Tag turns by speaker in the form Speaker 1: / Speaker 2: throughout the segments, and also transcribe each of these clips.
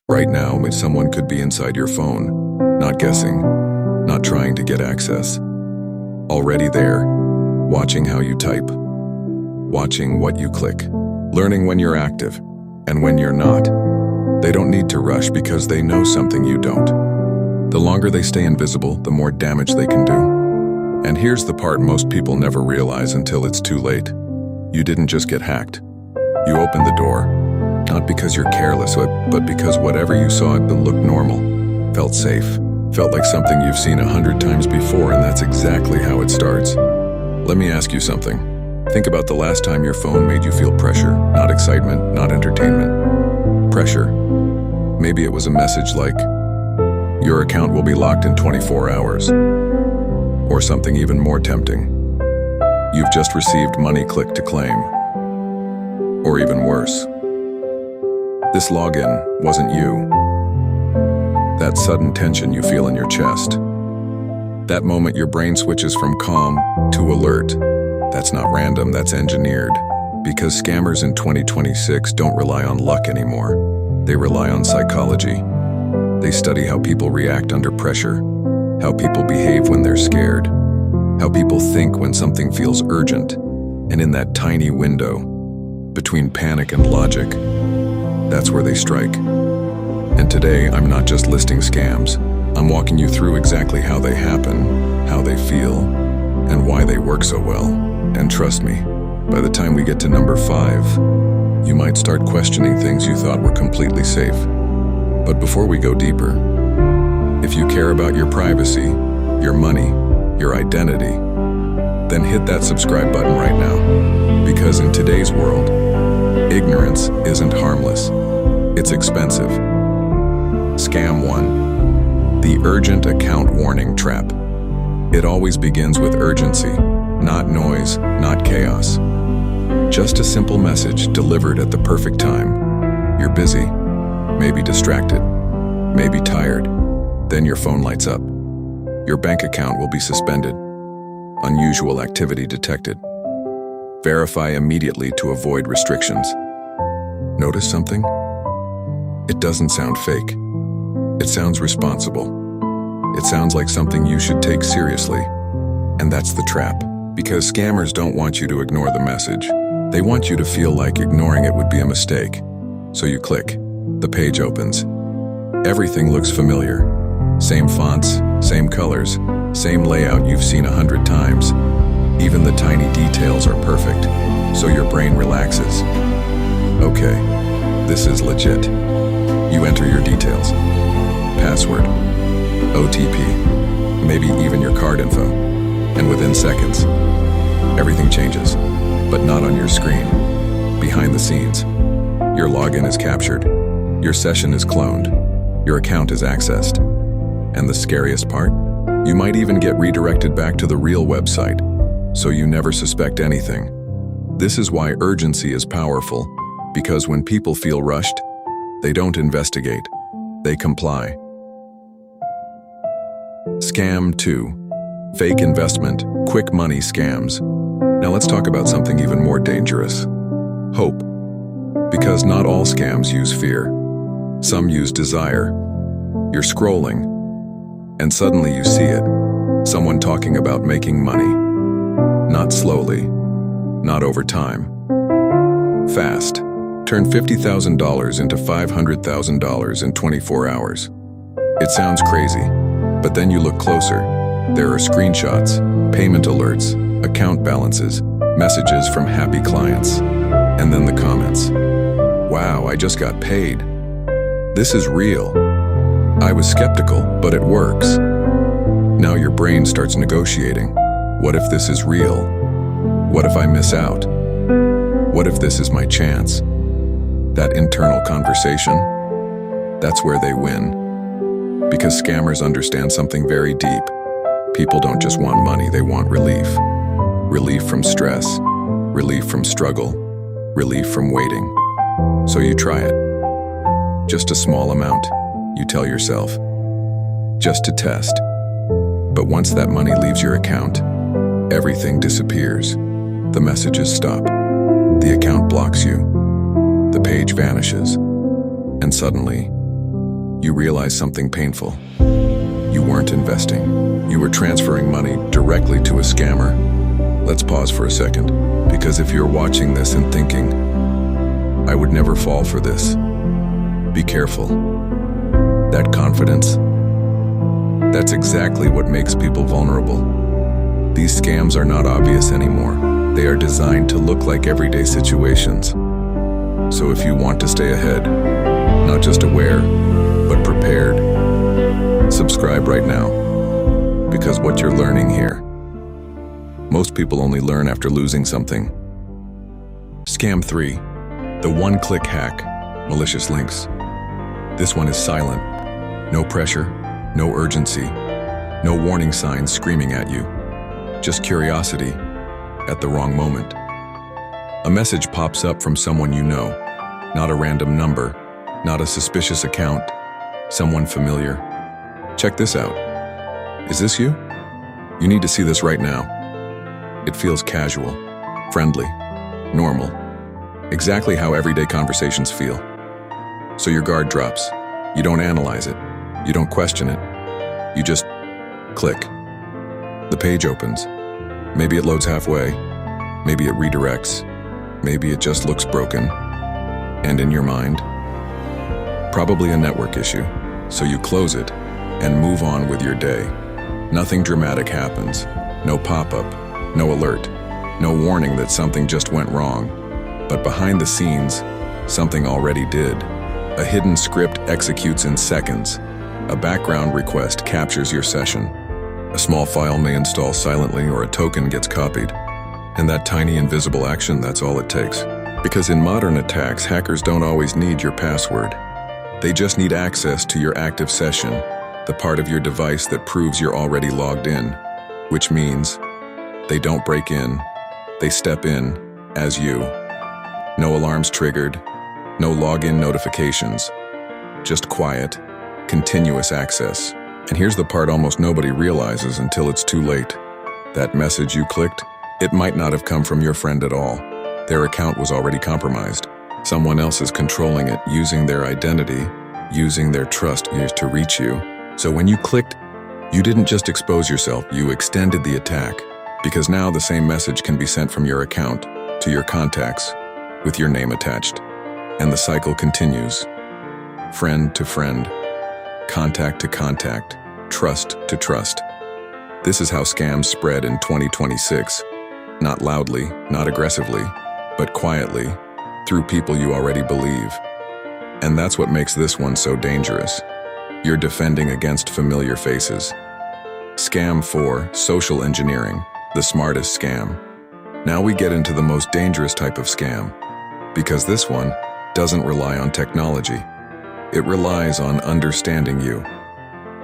Speaker 1: Right now, someone could be inside your phone, not guessing, not trying to get access. Already there, watching how you type, watching what you click, learning when you're active and when you're not. They don't need to rush because they know something you don't. The longer they stay invisible, the more damage they can do. And here's the part most people never realize until it's too late. You didn't just get hacked. You opened the door, not because you're careless, but because whatever you saw it looked normal, felt safe, felt like something you've seen 100 times before, and that's exactly how it starts. Let me ask you something. Think about the last time your phone made you feel pressure, not excitement, not entertainment. Pressure. Maybe it was a message like, "Your account will be locked in 24 hours. Or something even more tempting. "You've just received money, click to claim." Or even worse. "This login wasn't you." That sudden tension you feel in your chest. That moment your brain switches from calm to alert. That's not random, that's engineered. Because scammers in 2026 don't rely on luck anymore. They rely on psychology. They study how people react under pressure, how people behave when they're scared, how people think when something feels urgent, and in that tiny window, between panic and logic, that's where they strike. And today, I'm not just listing scams, I'm walking you through exactly how they happen, how they feel, and why they work so well. And trust me, by the time we get to number 5, you might start questioning things you thought were completely safe. But before we go deeper, if you care about your privacy, your money, your identity, then hit that subscribe button right now. Because in today's world, ignorance isn't harmless, it's expensive. Scam 1. The urgent account warning trap. It always begins with urgency, not noise, not chaos. Just a simple message delivered at the perfect time. You're busy, maybe distracted, maybe tired. Then your phone lights up. Your bank account will be suspended. Unusual activity detected. Verify immediately to avoid restrictions. Notice something? It doesn't sound fake. It sounds responsible. It sounds like something you should take seriously. And that's the trap. Because scammers don't want you to ignore the message. They want you to feel like ignoring it would be a mistake. So you click. The page opens. Everything looks familiar. Same fonts, same colors, same layout you've seen 100 times. Even the tiny details are perfect. So your brain relaxes. Okay, this is legit. You enter your details. Password, OTP, maybe even your card info. And within seconds, everything changes. But not on your screen. Behind the scenes. Your login is captured. Your session is cloned. Your account is accessed. And the scariest part? You might even get redirected back to the real website, so you never suspect anything. This is why urgency is powerful, because when people feel rushed, they don't investigate, they comply. Scam 2. Fake investment, quick money scams. Now let's talk about something even more dangerous. Hope. Because not all scams use fear. Some use desire. You're scrolling, and suddenly you see it. Someone talking about making money. Not slowly, not over time. Fast. Turn $50,000 into $500,000 in 24 hours. It sounds crazy, but then you look closer. There are screenshots, payment alerts, account balances, messages from happy clients, and then the comments. Wow, I just got paid. This is real. I was skeptical, but it works. Now your brain starts negotiating. What if this is real? What if I miss out? What if this is my chance? That internal conversation, that's where they win. Because scammers understand something very deep. People don't just want money, they want relief. Relief from stress, relief from struggle, relief from waiting. So you try it. Just a small amount, you tell yourself. Just to test. But once that money leaves your account, everything disappears. The messages stop. The account blocks you. The page vanishes. And suddenly, you realize something painful. You weren't investing. You were transferring money directly to a scammer. Let's pause for a second, because if you're watching this and thinking, I would never fall for this, be careful. That confidence, that's exactly what makes people vulnerable. These scams are not obvious anymore. They are designed to look like everyday situations. So if you want to stay ahead, not just aware, but prepared, subscribe right now. Because what you're learning here, most people only learn after losing something. Scam 3, the one-click hack, malicious links. This one is silent. No pressure, no urgency, no warning signs screaming at you. Just curiosity at the wrong moment. A message pops up from someone you know, not a random number, not a suspicious account, someone familiar. Check this out. Is this you? You need to see this right now. It feels casual, friendly, normal, exactly how everyday conversations feel. So your guard drops. You don't analyze it. You don't question it. You just click. The page opens. Maybe it loads halfway. Maybe it redirects. Maybe it just looks broken. And in your mind, probably a network issue. So you close it and move on with your day. Nothing dramatic happens. No pop-up, no alert, no warning that something just went wrong. But behind the scenes, something already did. A hidden script executes in seconds. A background request captures your session. A small file may install silently or a token gets copied. And that tiny invisible action, that's all it takes. Because in modern attacks, hackers don't always need your password. They just need access to your active session, the part of your device that proves you're already logged in. Which means they don't break in, they step in as you. No alarms triggered, no login notifications. Just quiet, continuous access. And here's the part almost nobody realizes until it's too late. That message you clicked, it might not have come from your friend at all. Their account was already compromised. Someone else is controlling it, using their identity, using their trust to reach you. So when you clicked, you didn't just expose yourself, you extended the attack. Because now the same message can be sent from your account to your contacts with your name attached. And the cycle continues. Friend to friend, contact to contact, trust to trust. This is how scams spread in 2026. Not loudly, not aggressively, but quietly, through people you already believe. And that's what makes this one so dangerous. You're defending against familiar faces. Scam 4, social engineering, the smartest scam. Now we get into the most dangerous type of scam, because this one doesn't rely on technology. It relies on understanding you.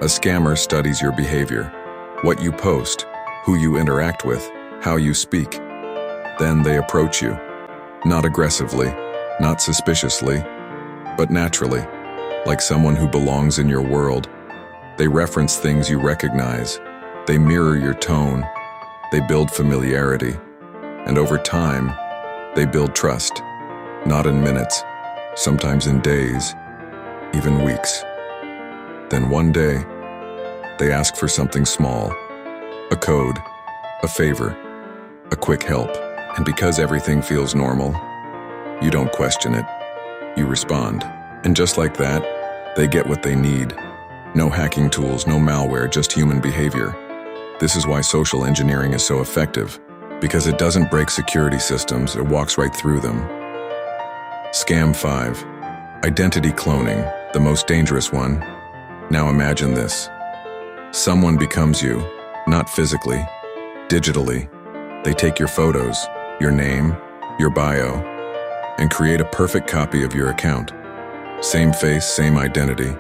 Speaker 1: A scammer studies your behavior, what you post, who you interact with, how you speak. Then they approach you, not aggressively, not suspiciously, but naturally, like someone who belongs in your world. They reference things you recognize. They mirror your tone. They build familiarity. And over time, they build trust, not in minutes, sometimes in days, even weeks. Then one day, they ask for something small, a code, a favor, a quick help. And because everything feels normal, you don't question it. You respond. And just like that, they get what they need. No hacking tools, no malware, just human behavior. This is why social engineering is so effective, because it doesn't break security systems, it walks right through them. Scam 5, identity cloning, the most dangerous one. Now imagine this. Someone becomes you, not physically, digitally. They take your photos, your name, your bio, and create a perfect copy of your account. Same face, same identity.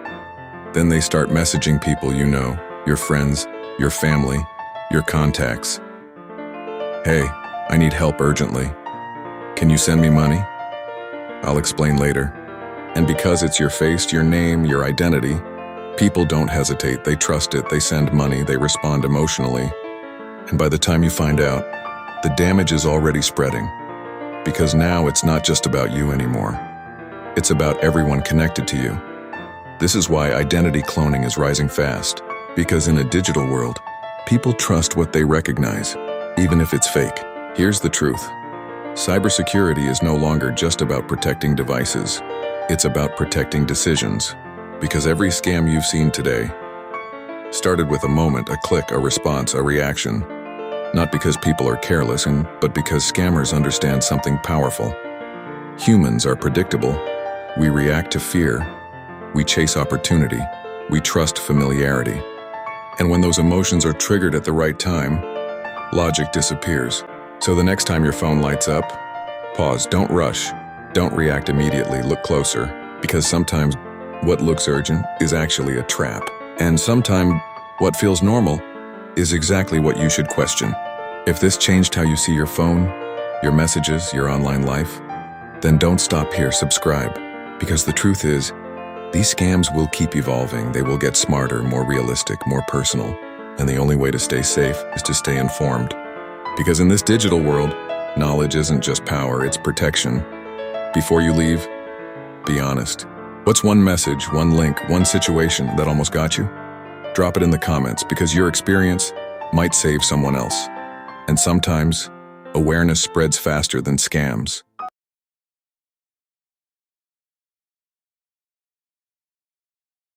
Speaker 1: Then they start messaging people you know, your friends, your family, your contacts. Hey, I need help urgently. Can you send me money? I'll explain later. And because it's your face, your name, your identity, people don't hesitate, they trust it, they send money, they respond emotionally. And by the time you find out, the damage is already spreading. Because now it's not just about you anymore. It's about everyone connected to you. This is why identity cloning is rising fast, because in a digital world, people trust what they recognize, even if it's fake. Here's the truth. Cybersecurity is no longer just about protecting devices. It's about protecting decisions. Because every scam you've seen today started with a moment, a click, a response, a reaction. Not because people are careless, but because scammers understand something powerful. Humans are predictable. We react to fear. We chase opportunity. We trust familiarity. And when those emotions are triggered at the right time, logic disappears. So the next time your phone lights up, pause, don't rush, don't react immediately, look closer, because sometimes what looks urgent is actually a trap. And sometimes what feels normal is exactly what you should question. If this changed how you see your phone, your messages, your online life, then don't stop here, subscribe. Because the truth is, these scams will keep evolving. They will get smarter, more realistic, more personal. And the only way to stay safe is to stay informed. Because in this digital world, knowledge isn't just power, it's protection. Before you leave, be honest. What's one message, one link, one situation that almost got you? Drop it in the comments, because your experience might save someone else. And sometimes, awareness spreads faster than scams.